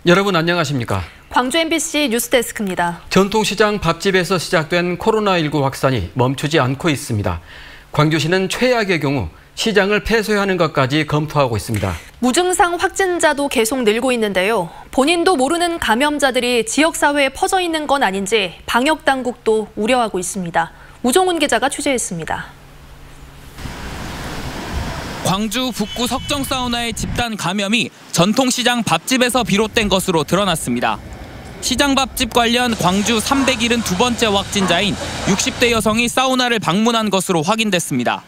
여러분 안녕하십니까? 광주 MBC 뉴스데스크입니다. 전통시장 밥집에서 시작된 코로나19 확산이 멈추지 않고 있습니다. 광주시는 최악의 경우 시장을 폐쇄하는 것까지 검토하고 있습니다. 무증상 확진자도 계속 늘고 있는데요. 본인도 모르는 감염자들이 지역사회에 퍼져 있는 건 아닌지 방역당국도 우려하고 있습니다. 우종훈 기자가 취재했습니다. 광주 북구 석정사우나의 집단 감염이 전통시장 밥집에서 비롯된 것으로 드러났습니다. 시장 밥집 관련 광주 372번째 확진자인 60대 여성이 사우나를 방문한 것으로 확인됐습니다.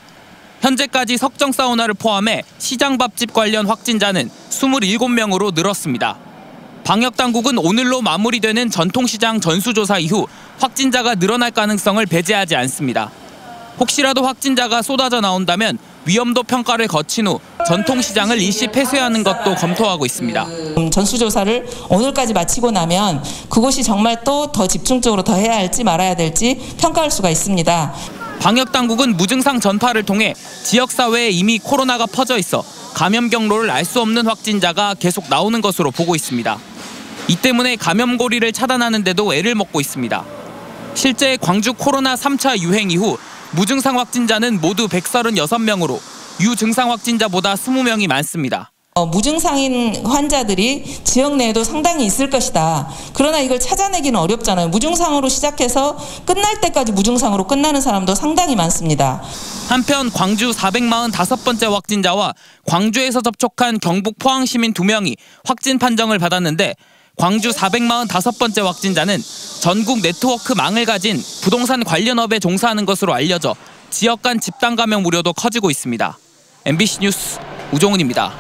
현재까지 석정사우나를 포함해 시장 밥집 관련 확진자는 27명으로 늘었습니다. 방역당국은 오늘로 마무리되는 전통시장 전수조사 이후 확진자가 늘어날 가능성을 배제하지 않습니다. 혹시라도 확진자가 쏟아져 나온다면 위험도 평가를 거친 후 전통시장을 일시 폐쇄하는 것도 검토하고 있습니다. 전수조사를 오늘까지 마치고 나면 그곳이 정말 또 더 집중적으로 더 해야 할지 말아야 될지 평가할 수가 있습니다. 방역당국은 무증상 전파를 통해 지역사회에 이미 코로나가 퍼져 있어 감염 경로를 알 수 없는 확진자가 계속 나오는 것으로 보고 있습니다. 이 때문에 감염고리를 차단하는 데도 애를 먹고 있습니다. 실제 광주 코로나 3차 유행 이후 무증상 확진자는 모두 136명으로 유증상 확진자보다 20명이 많습니다. 무증상인 환자들이 지역 내에도 상당히 있을 것이다. 그러나 이걸 찾아내기는 어렵잖아요. 무증상으로 시작해서 끝날 때까지 무증상으로 끝나는 사람도 상당히 많습니다. 한편 광주 445번째 확진자와 광주에서 접촉한 경북 포항 시민 2명이 확진 판정을 받았는데 광주 445번째 확진자는 전국 네트워크망을 가진 부동산 관련업에 종사하는 것으로 알려져 지역 간 집단 감염 우려도 커지고 있습니다. MBC 뉴스 우종훈입니다.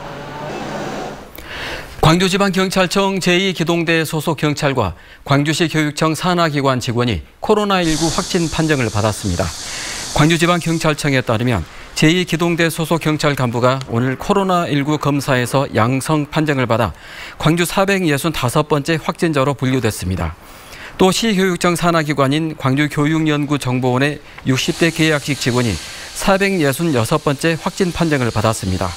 광주지방경찰청 제2기동대 소속 경찰과 광주시 교육청 산하기관 직원이 코로나19 확진 판정을 받았습니다. 광주지방경찰청에 따르면 제2기동대 소속 경찰 간부가 오늘 코로나19 검사에서 양성 판정을 받아 광주 465번째 확진자로 분류됐습니다. 또 시교육청 산하기관인 광주교육연구정보원의 60대 계약직 직원이 466번째 확진 판정을 받았습니다.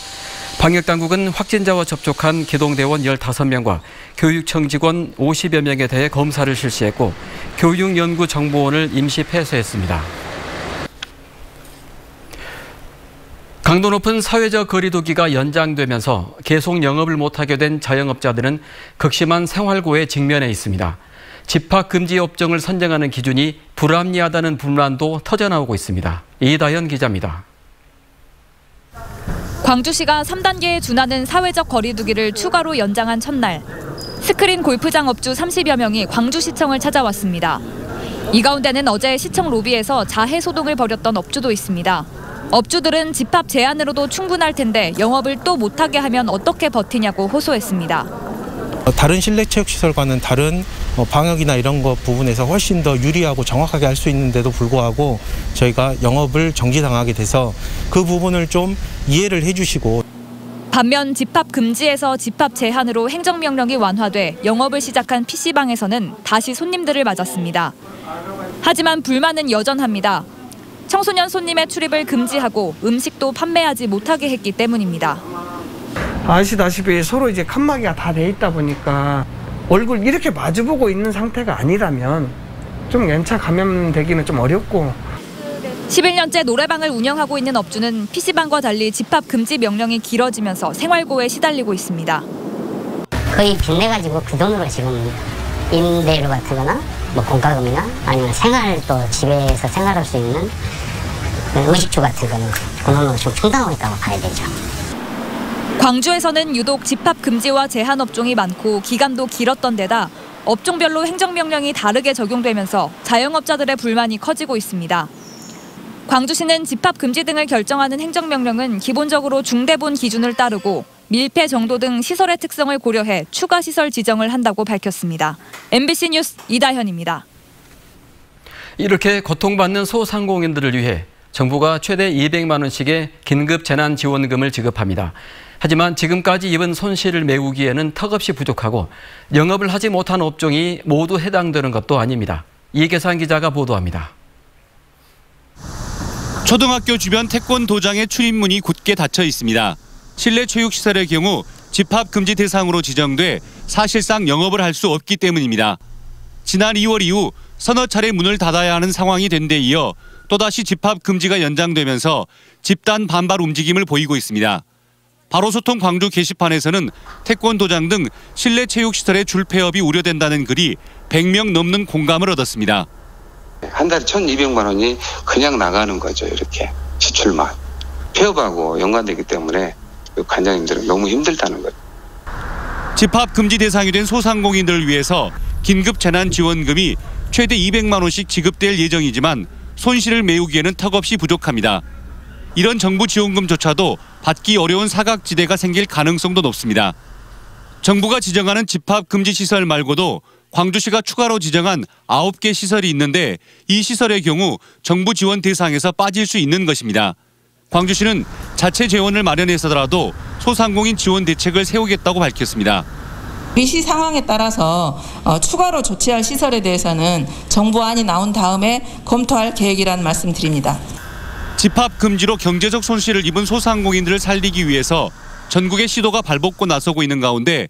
방역당국은 확진자와 접촉한 기동대원 15명과 교육청 직원 50여 명에 대해 검사를 실시했고 교육연구정보원을 임시 폐쇄했습니다. 강도 높은 사회적 거리두기가 연장되면서 계속 영업을 못하게 된 자영업자들은 극심한 생활고에 직면해 있습니다. 집합금지 업종을 선정하는 기준이 불합리하다는 불만도 터져나오고 있습니다. 이다현 기자입니다. 광주시가 3단계에 준하는 사회적 거리두기를 추가로 연장한 첫날, 스크린 골프장 업주 30여 명이 광주시청을 찾아왔습니다. 이 가운데는 어제 시청 로비에서 자해 소동을 벌였던 업주도 있습니다. 업주들은 집합 제한으로도 충분할 텐데 영업을 또 못하게 하면 어떻게 버티냐고 호소했습니다. 다른 실내체육시설과는 다른 방역이나 이런 것 부분에서 훨씬 더 유리하고 정확하게 할 수 있는데도 불구하고 저희가 영업을 정지당하게 돼서 그 부분을 좀 이해를 해주시고. 반면 집합 금지에서 집합 제한으로 행정명령이 완화돼 영업을 시작한 PC방에서는 다시 손님들을 맞았습니다. 하지만 불만은 여전합니다. 청소년 손님의 출입을 금지하고 음식도 판매하지 못하게 했기 때문입니다. 아시다시피 서로 이제 칸막이가 다 돼 있다 보니까 얼굴 이렇게 마주보고 있는 상태가 아니라면 좀 연차 감염되기는 좀 어렵고. 11년째 노래방을 운영하고 있는 업주는 PC방과 달리 집합 금지 명령이 길어지면서 생활고에 시달리고 있습니다. 거의 빚내가지고 그 돈으로 지금 임대료 같은 거나 뭐 공과금이나 아니면 생활도 집에서 생활할 수 있는 의식주 같은 거는 그 돈으로 좀 충당하고 있다고 봐야 되죠. 광주에서는 유독 집합 금지와 제한 업종이 많고 기간도 길었던 데다 업종별로 행정명령이 다르게 적용되면서 자영업자들의 불만이 커지고 있습니다. 광주시는 집합 금지 등을 결정하는 행정명령은 기본적으로 중대본 기준을 따르고 밀폐 정도 등 시설의 특성을 고려해 추가 시설 지정을 한다고 밝혔습니다. MBC 뉴스 이다현입니다. 이렇게 고통받는 소상공인들을 위해 정부가 최대 200만 원씩의 긴급 재난지원금을 지급합니다. 하지만 지금까지 입은 손실을 메우기에는 턱없이 부족하고 영업을 하지 못한 업종이 모두 해당되는 것도 아닙니다. 이계산 기자가 보도합니다. 초등학교 주변 태권도장의 출입문이 굳게 닫혀 있습니다. 실내 체육시설의 경우 집합 금지 대상으로 지정돼 사실상 영업을 할 수 없기 때문입니다. 지난 2월 이후 서너 차례 문을 닫아야 하는 상황이 된 데 이어 또다시 집합 금지가 연장되면서 집단 반발 움직임을 보이고 있습니다. 바로소통 광주 게시판에서는 태권도장 등 실내 체육시설의 줄 폐업이 우려된다는 글이 100명 넘는 공감을 얻었습니다. 한 달에 1,200만 원이 그냥 나가는 거죠. 이렇게 지출만. 폐업하고 연관되기 때문에 관장님들은 너무 힘들다는 거죠. 집합 금지 대상이 된 소상공인들을 위해서 긴급 재난지원금이 최대 200만 원씩 지급될 예정이지만 손실을 메우기에는 턱없이 부족합니다. 이런 정부 지원금조차도 받기 어려운 사각지대가 생길 가능성도 높습니다. 정부가 지정하는 집합 금지 시설 말고도 광주시가 추가로 지정한 9개 시설이 있는데 이 시설의 경우 정부 지원 대상에서 빠질 수 있는 것입니다. 광주시는 자체 재원을 마련해서라도 소상공인 지원 대책을 세우겠다고 밝혔습니다. 우리 시 상황에 따라서 추가로 조치할 시설에 대해서는 정부안이 나온 다음에 검토할 계획이라는 말씀 드립니다. 집합 금지로 경제적 손실을 입은 소상공인들을 살리기 위해서 전국의 시도가 발벗고 나서고 있는 가운데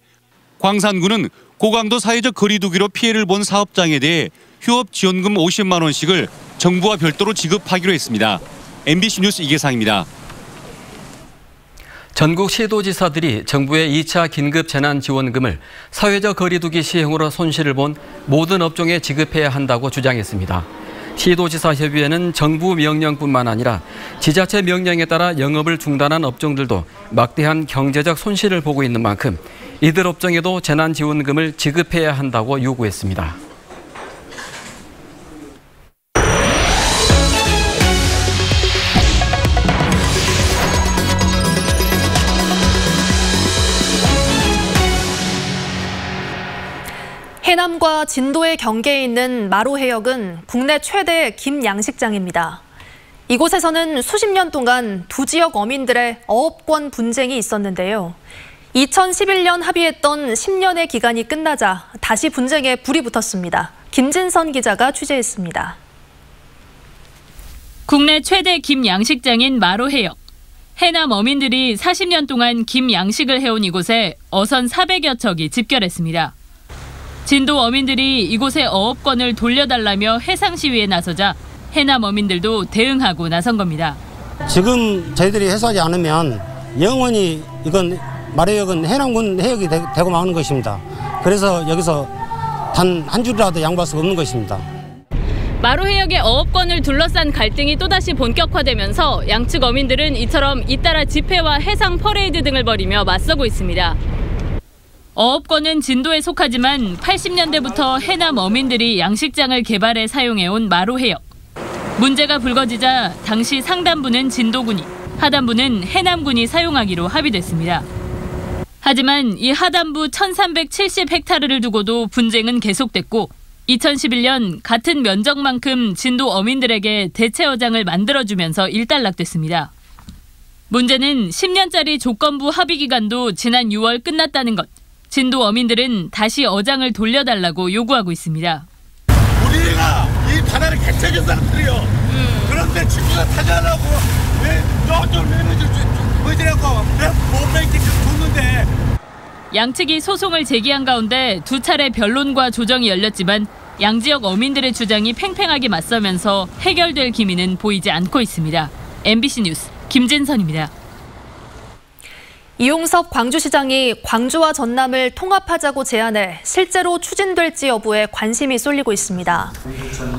광산구는 고강도 사회적 거리두기로 피해를 본 사업장에 대해 휴업 지원금 50만 원씩을 정부와 별도로 지급하기로 했습니다. MBC 뉴스 이계상입니다. 전국 시도지사들이 정부의 2차 긴급 재난지원금을 사회적 거리두기 시행으로 손실을 본 모든 업종에 지급해야 한다고 주장했습니다. 시도지사협의회는 정부 명령뿐만 아니라 지자체 명령에 따라 영업을 중단한 업종들도 막대한 경제적 손실을 보고 있는 만큼 이들 업종에도 재난지원금을 지급해야 한다고 요구했습니다. 해남과 진도의 경계에 있는 마로해역은 국내 최대 김양식장입니다. 이곳에서는 수십 년 동안 두 지역 어민들의 어업권 분쟁이 있었는데요. 2011년 합의했던 10년의 기간이 끝나자 다시 분쟁에 불이 붙었습니다. 김진선 기자가 취재했습니다. 국내 최대 김양식장인 마로해역. 해남 어민들이 40년 동안 김양식을 해온 이곳에 어선 400여 척이 집결했습니다. 진도 어민들이 이곳의 어업권을 돌려달라며 해상 시위에 나서자 해남 어민들도 대응하고 나선 겁니다. 지금 저희들이 해소하지 않으면 영원히 이건 마로해역은 해남군 해역이 되고 마는 것입니다. 그래서 여기서 단 한 줄이라도 양보할 수가 없는 것입니다. 마로해역의 어업권을 둘러싼 갈등이 또다시 본격화되면서 양측 어민들은 이처럼 잇따라 집회와 해상 퍼레이드 등을 벌이며 맞서고 있습니다. 어업권은 진도에 속하지만 80년대부터 해남 어민들이 양식장을 개발해 사용해온 마로해역. 문제가 불거지자 당시 상단부는 진도군이, 하단부는 해남군이 사용하기로 합의됐습니다. 하지만 이 하단부 1370헥타르를 두고도 분쟁은 계속됐고 2011년 같은 면적만큼 진도 어민들에게 대체어장을 만들어주면서 일단락됐습니다. 문제는 10년짜리 조건부 합의 기간도 지난 6월 끝났다는 것. 진도 어민들은 다시 어장을 돌려달라고 요구하고 있습니다. 우리가 이 바다를 개척한 사람들이요. 그런데 친구가 타자라고 왜 너좀 왜이라고 내가 몸매기 줬는데. 양측이 소송을 제기한 가운데 두 차례 변론과 조정이 열렸지만 양지역 어민들의 주장이 팽팽하게 맞서면서 해결될 기미는 보이지 않고 있습니다. MBC 뉴스 김진선입니다. 이용섭 광주시장이 광주와 전남을 통합하자고 제안해 실제로 추진될지 여부에 관심이 쏠리고 있습니다.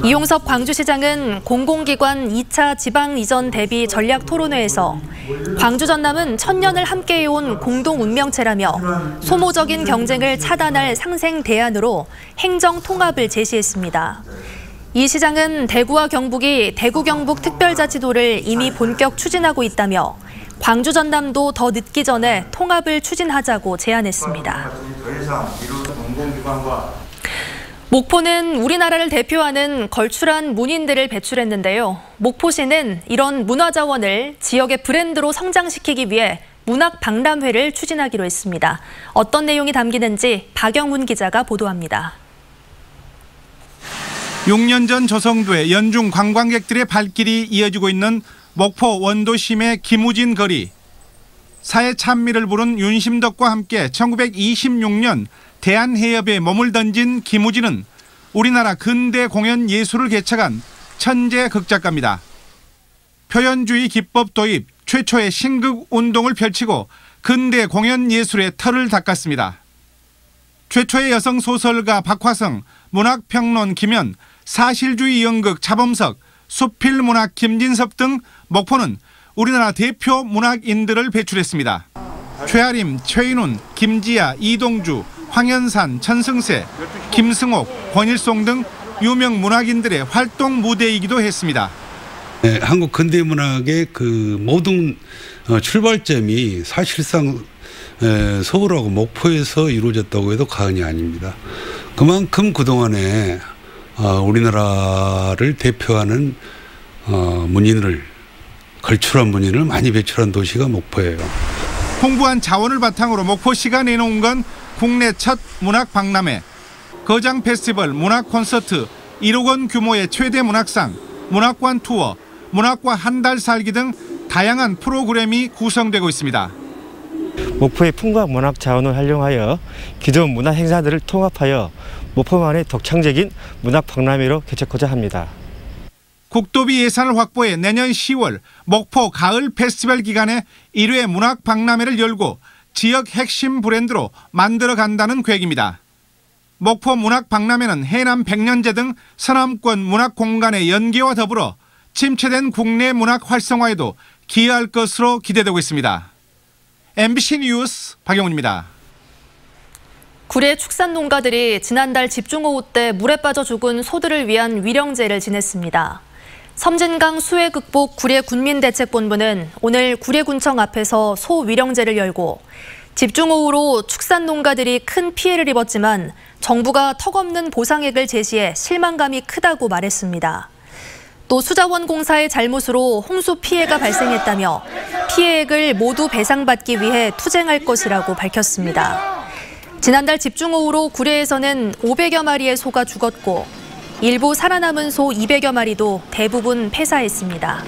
이용섭 광주시장은 공공기관 2차 지방 이전 대비 전략 토론회에서 광주 전남은 천년을 함께해온 공동 운명체라며 소모적인 경쟁을 차단할 상생 대안으로 행정 통합을 제시했습니다. 이 시장은 대구와 경북이 대구 경북 특별자치도를 이미 본격 추진하고 있다며 광주 전남도 더 늦기 전에 통합을 추진하자고 제안했습니다. 목포는 우리나라를 대표하는 걸출한 문인들을 배출했는데요. 목포시는 이런 문화자원을 지역의 브랜드로 성장시키기 위해 문학박람회를 추진하기로 했습니다. 어떤 내용이 담기는지 박영훈 기자가 보도합니다. 6년 전 조성도에 연중 관광객들의 발길이 이어지고 있는 목포 원도심의 김우진 거리. 사회 찬미를 부른 윤심덕과 함께 1926년 대한해협에 몸을 던진 김우진은 우리나라 근대 공연 예술을 개척한 천재 극작가입니다. 표현주의 기법 도입, 최초의 신극 운동을 펼치고 근대 공연 예술의 털을 닦았습니다. 최초의 여성 소설가 박화성, 문학평론 김연, 사실주의 연극 차범석, 수필문학 김진섭 등 목포는 우리나라 대표 문학인들을 배출했습니다. 최아림, 최인훈, 김지아, 이동주, 황현산, 천승세, 김승옥, 권일송 등 유명 문학인들의 활동 무대이기도 했습니다. 네, 한국 근대문학의 그 모든 출발점이 사실상 서울하고 목포에서 이루어졌다고 해도 과언이 아닙니다. 그만큼 그동안에 우리나라를 대표하는 문인을, 걸출한 문인을 많이 배출한 도시가 목포예요. 풍부한 자원을 바탕으로 목포시가 내놓은 건 국내 첫 문학 박람회, 거장 페스티벌, 문학 콘서트, 1억 원 규모의 최대 문학상, 문학관 투어, 문학과 한 달 살기 등 다양한 프로그램이 구성되고 있습니다. 목포의 풍부한 문학 자원을 활용하여 기존 문화 행사들을 통합하여 목포만의 독창적인 문학 박람회로 개최하고자 합니다. 국도비 예산을 확보해 내년 10월 목포 가을 페스티벌 기간에 1회 문학 박람회를 열고 지역 핵심 브랜드로 만들어 간다는 계획입니다. 목포 문학 박람회는 해남 백년제 등 서남권 문학 공간의 연계와 더불어 침체된 국내 문학 활성화에도 기여할 것으로 기대되고 있습니다. MBC 뉴스 박영훈입니다. 구례 축산 농가들이 지난달 집중호우 때 물에 빠져 죽은 소들을 위한 위령제를 지냈습니다. 섬진강 수해 극복 구례 군민대책본부는 오늘 구례군청 앞에서 소 위령제를 열고 집중호우로 축산 농가들이 큰 피해를 입었지만 정부가 턱없는 보상액을 제시해 실망감이 크다고 말했습니다. 또 수자원공사의 잘못으로 홍수 피해가 발생했다며 피해액을 모두 배상받기 위해 투쟁할 것이라고 밝혔습니다. 지난달 집중호우로 구례에서는 500여 마리의 소가 죽었고 일부 살아남은 소 200여 마리도 대부분 폐사했습니다.